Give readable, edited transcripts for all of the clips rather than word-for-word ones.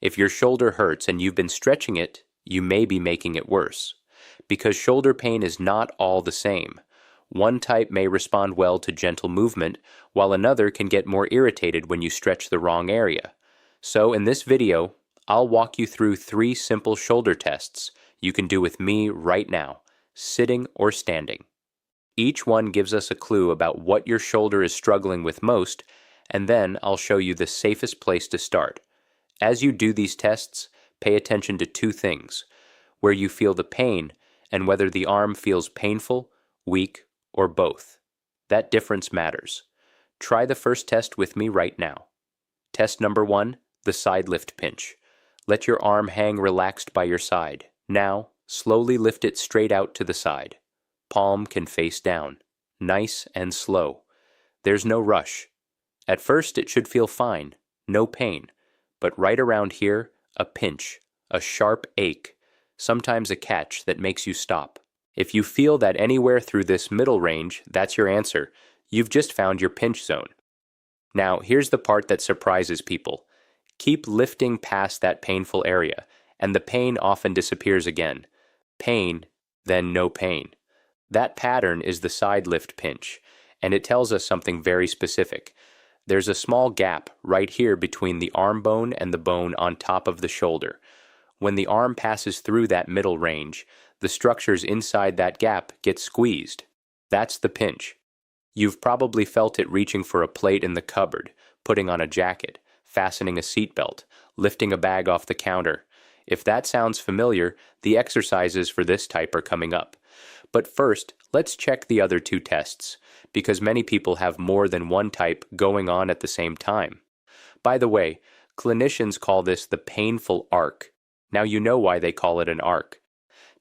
If your shoulder hurts and you've been stretching it, you may be making it worse. Because shoulder pain is not all the same. One type may respond well to gentle movement, while another can get more irritated when you stretch the wrong area. So in this video, I'll walk you through 3 simple shoulder tests you can do with me right now, sitting or standing. Each one gives us a clue about what your shoulder is struggling with most, and then I'll show you the safest place to start. As you do these tests, pay attention to 2 things: where you feel the pain and whether the arm feels painful, weak, or both. That difference matters. Try the first test with me right now. Test number 1, the side lift pinch. Let your arm hang relaxed by your side. Now, slowly lift it straight out to the side. Palm can face down. Nice and slow. There's no rush. At first it should feel fine, no pain, but right around here, a pinch, a sharp ache, sometimes a catch that makes you stop. If you feel that anywhere through this middle range, that's your answer. You've just found your pinch zone. Now, here's the part that surprises people. Keep lifting past that painful area, and the pain often disappears again. Pain, then no pain. That pattern is the side lift pinch, and it tells us something very specific. There's a small gap right here between the arm bone and the bone on top of the shoulder. When the arm passes through that middle range, the structures inside that gap get squeezed. That's the pinch. You've probably felt it reaching for a plate in the cupboard, putting on a jacket, fastening a seatbelt, lifting a bag off the counter. If that sounds familiar, the exercises for this type are coming up. But first, let's check the other 2 tests, because many people have more than one type going on at the same time. By the way, clinicians call this the painful arc. Now you know why they call it an arc.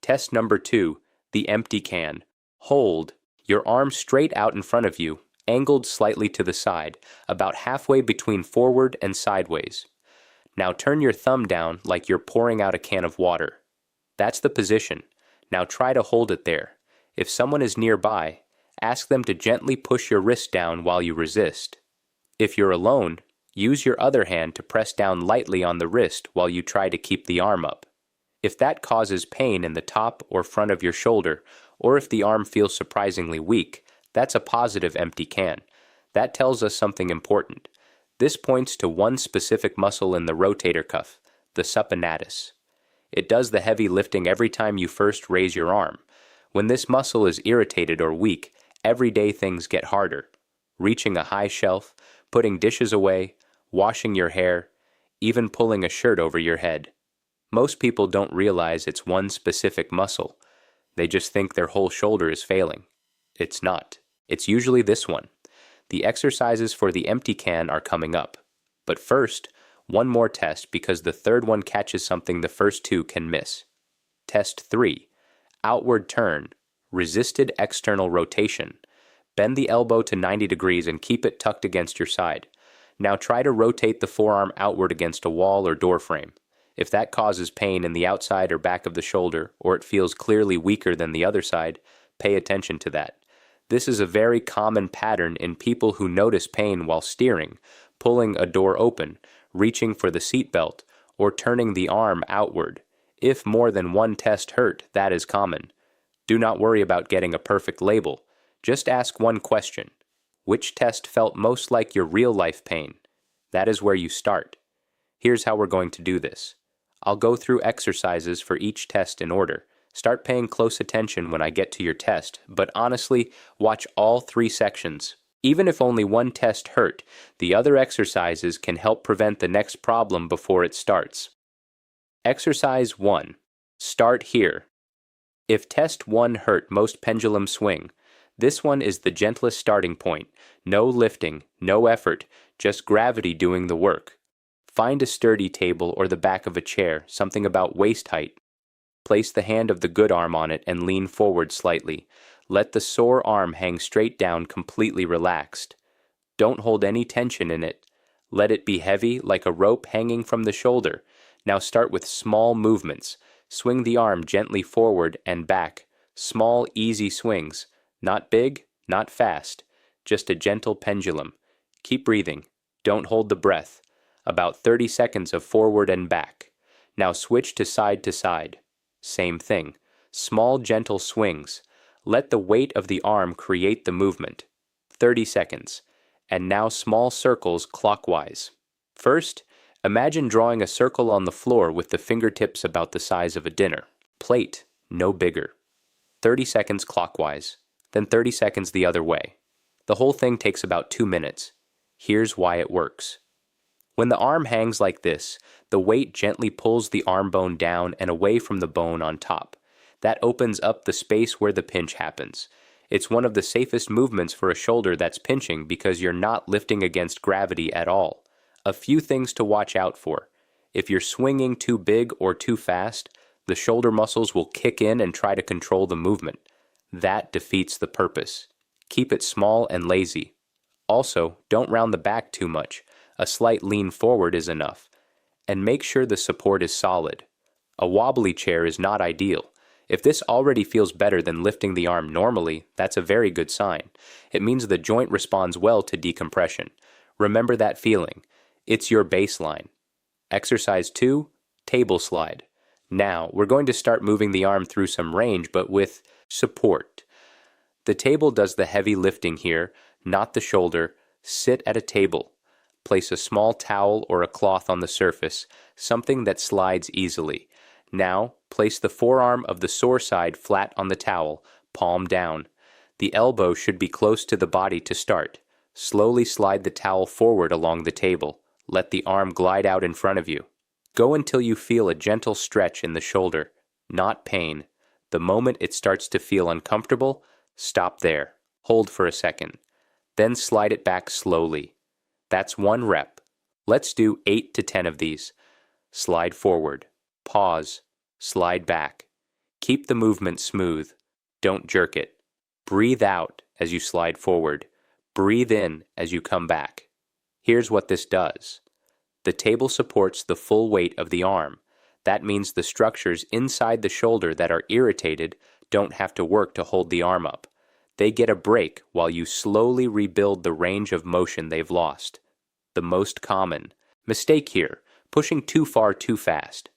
Test number 2, the empty can. Hold your arm straight out in front of you, angled slightly to the side, about halfway between forward and sideways. Now turn your thumb down like you're pouring out a can of water. That's the position. Now try to hold it there. If someone is nearby, ask them to gently push your wrist down while you resist. If you're alone, use your other hand to press down lightly on the wrist while you try to keep the arm up. If that causes pain in the top or front of your shoulder, or if the arm feels surprisingly weak, that's a positive empty can. That tells us something important. This points to one specific muscle in the rotator cuff, the supinatus. It does the heavy lifting every time you first raise your arm. When this muscle is irritated or weak, everyday things get harder. Reaching a high shelf, putting dishes away, washing your hair, even pulling a shirt over your head. Most people don't realize it's one specific muscle. They just think their whole shoulder is failing. It's not. It's usually this one. The exercises for the empty can are coming up. But first, one more test because the third one catches something the first 2 can miss. Test 3. Outward turn, resisted external rotation. Bend the elbow to 90 degrees and keep it tucked against your side. Now try to rotate the forearm outward against a wall or door frame. If that causes pain in the outside or back of the shoulder, or it feels clearly weaker than the other side, pay attention to that. This is a very common pattern in people who notice pain while steering, pulling a door open, reaching for the seatbelt, or turning the arm outward. If more than one test hurt, that is common. Do not worry about getting a perfect label. Just ask one question. Which test felt most like your real-life pain? That is where you start. Here's how we're going to do this. I'll go through exercises for each test in order. Start paying close attention when I get to your test, but honestly, watch all 3 sections. Even if only one test hurt, the other exercises can help prevent the next problem before it starts. Exercise 1. Start here. If test 1 hurt most pendulum swing, this one is the gentlest starting point. No lifting, no effort, just gravity doing the work. Find a sturdy table or the back of a chair, something about waist height. Place the hand of the good arm on it and lean forward slightly. Let the sore arm hang straight down, completely relaxed. Don't hold any tension in it. Let it be heavy like a rope hanging from the shoulder. Now start with small movements. Swing the arm gently forward and back. Small, easy swings. Not big, not fast. Just a gentle pendulum. Keep breathing. Don't hold the breath. about 30 seconds of forward and back. Now switch to side. Same thing. Small gentle swings. Let the weight of the arm create the movement. 30 seconds. And now small circles clockwise. First, imagine drawing a circle on the floor with the fingertips about the size of a dinner plate, no bigger. 30 seconds clockwise, then 30 seconds the other way. The whole thing takes about 2 minutes. Here's why it works. When the arm hangs like this, the weight gently pulls the arm bone down and away from the bone on top. That opens up the space where the pinch happens. It's one of the safest movements for a shoulder that's pinching because you're not lifting against gravity at all. A few things to watch out for. If you're swinging too big or too fast, the shoulder muscles will kick in and try to control the movement. That defeats the purpose. Keep it small and lazy. Also, don't round the back too much. A slight lean forward is enough. And make sure the support is solid. A wobbly chair is not ideal. If this already feels better than lifting the arm normally, that's a very good sign. It means the joint responds well to decompression. Remember that feeling. It's your baseline. Exercise 2, table slide. Now, we're going to start moving the arm through some range, but with support. The table does the heavy lifting here, not the shoulder. Sit at a table. Place a small towel or a cloth on the surface, something that slides easily. Now, place the forearm of the sore side flat on the towel, palm down. The elbow should be close to the body to start. Slowly slide the towel forward along the table. Let the arm glide out in front of you. Go until you feel a gentle stretch in the shoulder, not pain. The moment it starts to feel uncomfortable, stop there. Hold for a second. Then slide it back slowly. That's 1 rep. Let's do 8 to 10 of these. Slide forward. Pause. Slide back. Keep the movement smooth. Don't jerk it. Breathe out as you slide forward. Breathe in as you come back. Here's what this does. The table supports the full weight of the arm. That means the structures inside the shoulder that are irritated don't have to work to hold the arm up. They get a break while you slowly rebuild the range of motion they've lost. The most common mistake here, pushing too far too fast.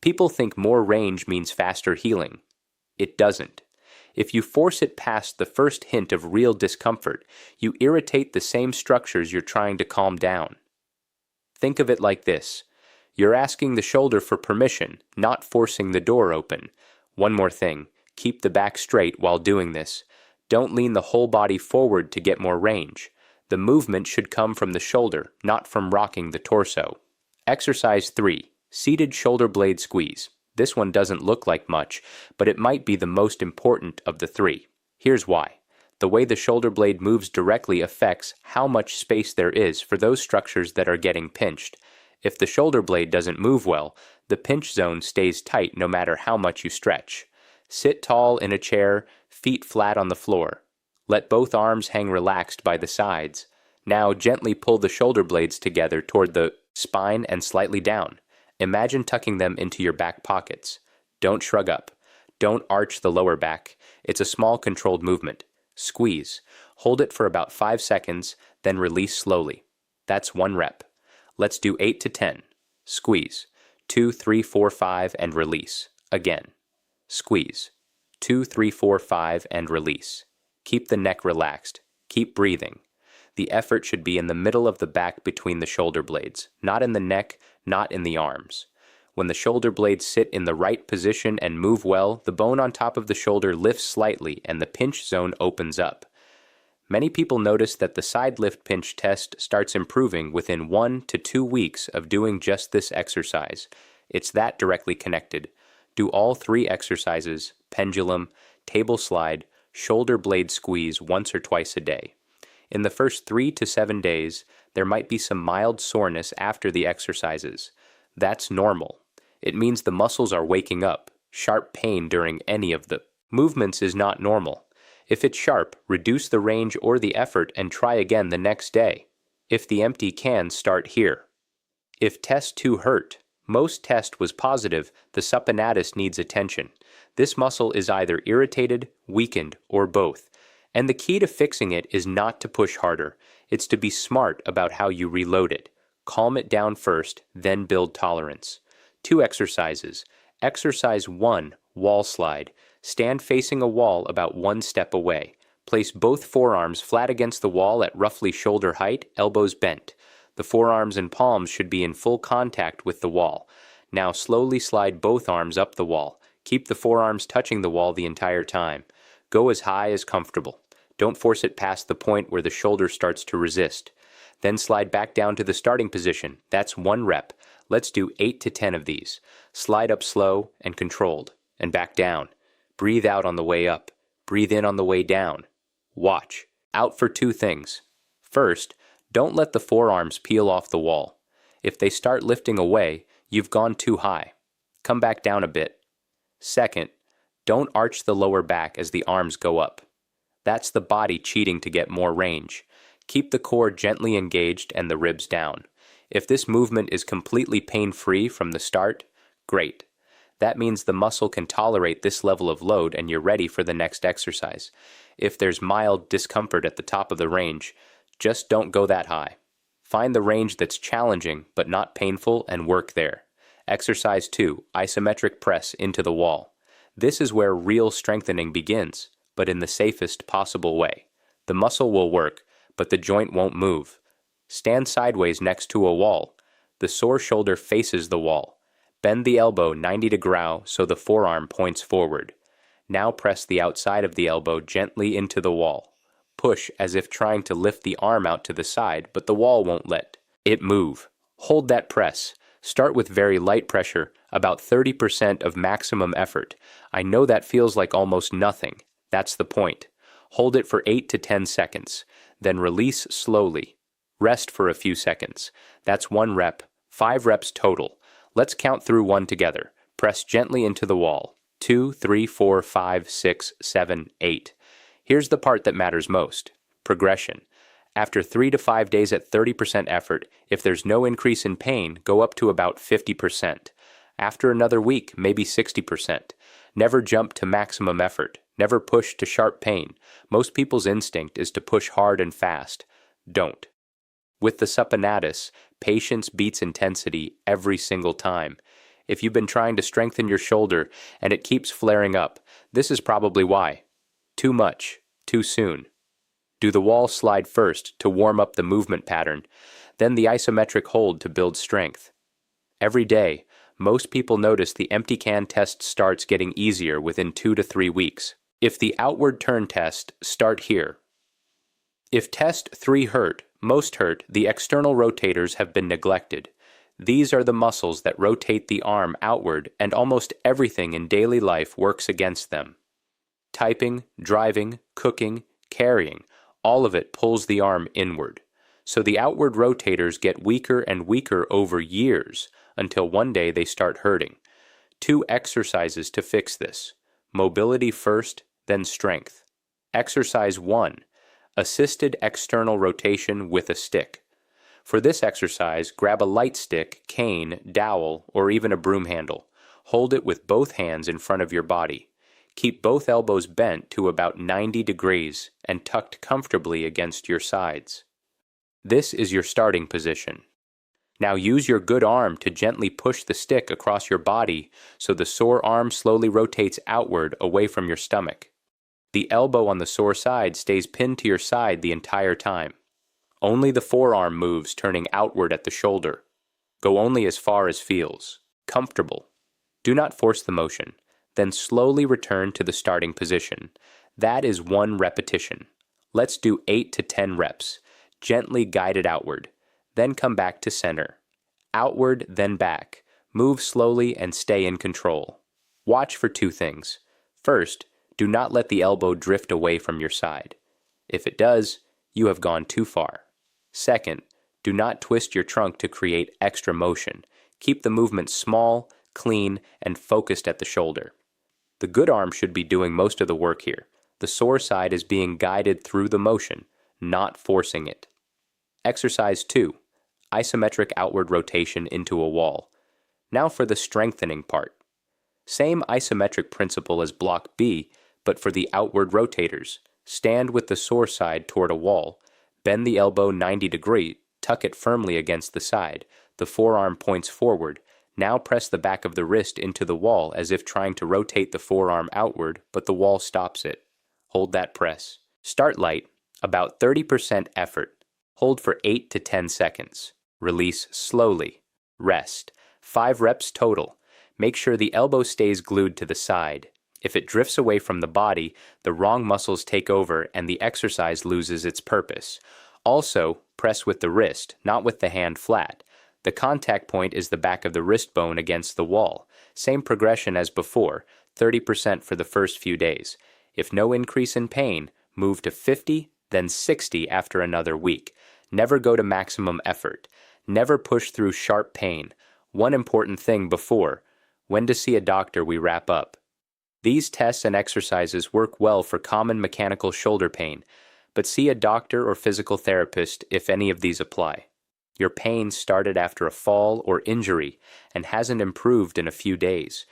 People think more range means faster healing. It doesn't. If you force it past the first hint of real discomfort, you irritate the same structures you're trying to calm down. Think of it like this. You're asking the shoulder for permission, not forcing the door open. One more thing, keep the back straight while doing this. Don't lean the whole body forward to get more range. The movement should come from the shoulder, not from rocking the torso. Exercise 3. Seated shoulder blade squeeze. This one doesn't look like much, but it might be the most important of the 3. Here's why. The way the shoulder blade moves directly affects how much space there is for those structures that are getting pinched. If the shoulder blade doesn't move well, the pinch zone stays tight no matter how much you stretch. Sit tall in a chair, feet flat on the floor. Let both arms hang relaxed by the sides. Now gently pull the shoulder blades together toward the spine and slightly down. Imagine tucking them into your back pockets. Don't shrug up. Don't arch the lower back. It's a small controlled movement. Squeeze. Hold it for about 5 seconds, then release slowly. That's 1 rep. Let's do 8 to 10. Squeeze. 2, 3, 4, 5, and release. Again. Squeeze. 2, 3, 4, 5, and release. Keep the neck relaxed. Keep breathing. The effort should be in the middle of the back between the shoulder blades, not in the neck, not in the arms. When the shoulder blades sit in the right position and move well, the bone on top of the shoulder lifts slightly and the pinch zone opens up. Many people notice that the side lift pinch test starts improving within 1 to 2 weeks of doing just this exercise. It's that directly connected. Do all 3 exercises, pendulum, table slide, shoulder blade squeeze once or twice a day. In the first 3 to 7 days, there might be some mild soreness after the exercises. That's normal. It means the muscles are waking up. Sharp pain during any of the movements is not normal. If it's sharp, reduce the range or the effort and try again the next day. If the empty can, start here. If test 2 hurt, most test was positive, the supinatus needs attention. This muscle is either irritated, weakened, or both. And the key to fixing it is not to push harder. It's to be smart about how you reload it. Calm it down first, then build tolerance. 2 exercises. Exercise 1, wall slide. Stand facing a wall about 1 step away. Place both forearms flat against the wall at roughly shoulder height, elbows bent. The forearms and palms should be in full contact with the wall. Now slowly slide both arms up the wall. Keep the forearms touching the wall the entire time. Go as high as comfortable. Don't force it past the point where the shoulder starts to resist. Then slide back down to the starting position. That's 1 rep. Let's do 8 to 10 of these. Slide up slow and controlled, and back down. Breathe out on the way up. Breathe in on the way down. Watch. Out for 2 things. First, don't let the forearms peel off the wall. If they start lifting away, you've gone too high. Come back down a bit. Second, don't arch the lower back as the arms go up. That's the body cheating to get more range. Keep the core gently engaged and the ribs down. If this movement is completely pain-free from the start, great. That means the muscle can tolerate this level of load and you're ready for the next exercise. If there's mild discomfort at the top of the range, just don't go that high. Find the range that's challenging but not painful and work there. Exercise 2, isometric press into the wall. This is where real strengthening begins, but in the safest possible way. The muscle will work, but the joint won't move. Stand sideways next to a wall. The sore shoulder faces the wall. Bend the elbow 90 degrees so the forearm points forward. Now press the outside of the elbow gently into the wall. Push as if trying to lift the arm out to the side, but the wall won't let it move. Hold that press. Start with very light pressure, about 30% of maximum effort. I know that feels like almost nothing. That's the point. Hold it for 8 to 10 seconds. Then release slowly. Rest for a few seconds. That's 1 rep, 5 reps total. Let's count through 1 together. Press gently into the wall. 2, 3, 4, 5, 6, 7, 8. Here's the part that matters most. Progression. After 3 to 5 days at 30% effort, if there's no increase in pain, go up to about 50%. After another week, maybe 60%. Never jump to maximum effort. Never push to sharp pain. Most people's instinct is to push hard and fast. Don't. With the supinatus, patience beats intensity every single time. If you've been trying to strengthen your shoulder and it keeps flaring up, this is probably why. Too much, too soon. Do the wall slide first to warm up the movement pattern, then the isometric hold to build strength. Every day, most people notice the empty can test starts getting easier within 2 to 3 weeks. If the outward turn test, start here. If test 3 hurt, most hurt, the external rotators have been neglected. These are the muscles that rotate the arm outward, and almost everything in daily life works against them. Typing, driving, cooking, carrying, all of it pulls the arm inward. So the outward rotators get weaker and weaker over years, until one day they start hurting. 2 exercises to fix this. Mobility first, then strength. Exercise 1. Assisted external rotation with a stick. For this exercise, grab a light stick, cane, dowel, or even a broom handle. Hold it with both hands in front of your body. Keep both elbows bent to about 90 degrees and tucked comfortably against your sides. This is your starting position. Now use your good arm to gently push the stick across your body so the sore arm slowly rotates outward away from your stomach. The elbow on the sore side stays pinned to your side the entire time. Only the forearm moves, turning outward at the shoulder. Go only as far as feels comfortable. Do not force the motion. Then slowly return to the starting position. That is 1 repetition. Let's do 8 to 10 reps. Gently guide it outward. Then come back to center. Outward, then back. Move slowly and stay in control. Watch for 2 things. First, do not let the elbow drift away from your side. If it does, you have gone too far. Second, do not twist your trunk to create extra motion. Keep the movement small, clean, and focused at the shoulder. The good arm should be doing most of the work here. The sore side is being guided through the motion, not forcing it. Exercise 2. Isometric outward rotation into a wall. Now for the strengthening part. Same isometric principle as block B, but for the outward rotators. Stand with the sore side toward a wall. Bend the elbow 90 degrees Tuck it firmly against the side. The forearm points forward. Now press the back of the wrist into the wall as if trying to rotate the forearm outward, but the wall stops it. Hold that press. Start light, about 30% effort. Hold for 8 to 10 seconds. Release slowly. Rest. 5 reps total. Make sure the elbow stays glued to the side. If it drifts away from the body, the wrong muscles take over and the exercise loses its purpose. Also, press with the wrist, not with the hand flat. The contact point is the back of the wrist bone against the wall. Same progression as before, 30% for the first few days. If no increase in pain, move to 50, then 60 after another week. Never go to maximum effort. Never push through sharp pain. One important thing before, when to see a doctor we wrap up. These tests and exercises work well for common mechanical shoulder pain, but see a doctor or physical therapist if any of these apply. Your pain started after a fall or injury and hasn't improved in a few days.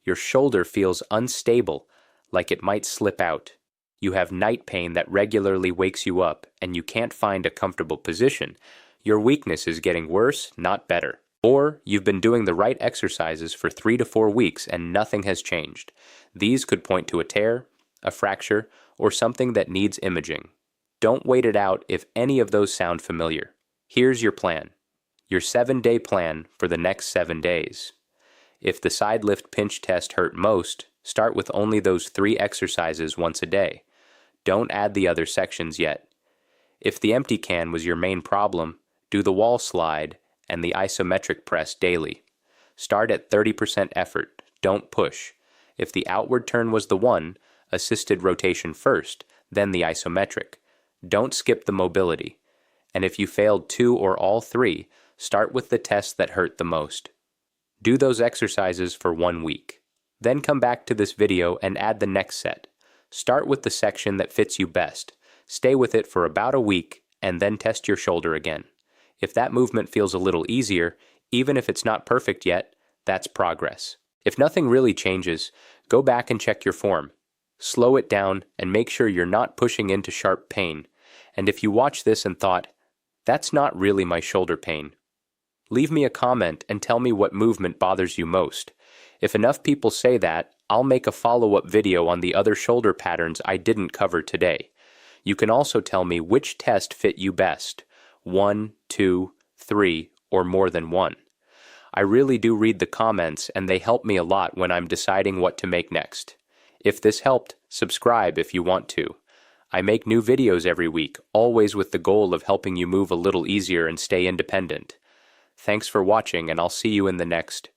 Your shoulder feels unstable, like it might slip out. You have night pain that regularly wakes you up and you can't find a comfortable position. Your weakness is getting worse, not better. Or you've been doing the right exercises for 3 to 4 weeks and nothing has changed. These could point to a tear, a fracture, or something that needs imaging. Don't wait it out if any of those sound familiar. Here's your plan. Your 7-day plan for the next 7 days. If the side lift pinch test hurt most, start with only those 3 exercises once a day. Don't add the other sections yet. If the empty can was your main problem, do the wall slide and the isometric press daily. Start at 30% effort. Don't push. If the outward turn was the one, assisted rotation first, then the isometric. Don't skip the mobility. And if you failed 2 or all 3, start with the test that hurt the most. Do those exercises for 1 week. Then come back to this video and add the next set. Start with the section that fits you best. Stay with it for about a week and then test your shoulder again. If that movement feels a little easier, even if it's not perfect yet, that's progress. If nothing really changes, go back and check your form. Slow it down and make sure you're not pushing into sharp pain. And if you watch this and thought, that's not really my shoulder pain, leave me a comment and tell me what movement bothers you most. If enough people say that, I'll make a follow-up video on the other shoulder patterns I didn't cover today. You can also tell me which test fit you best. 1, 2, 3, or more than 1. I really do read the comments and they help me a lot when I'm deciding what to make next. If this helped, subscribe if you want to. I make new videos every week, always with the goal of helping you move a little easier and stay independent. Thanks for watching and I'll see you in the next.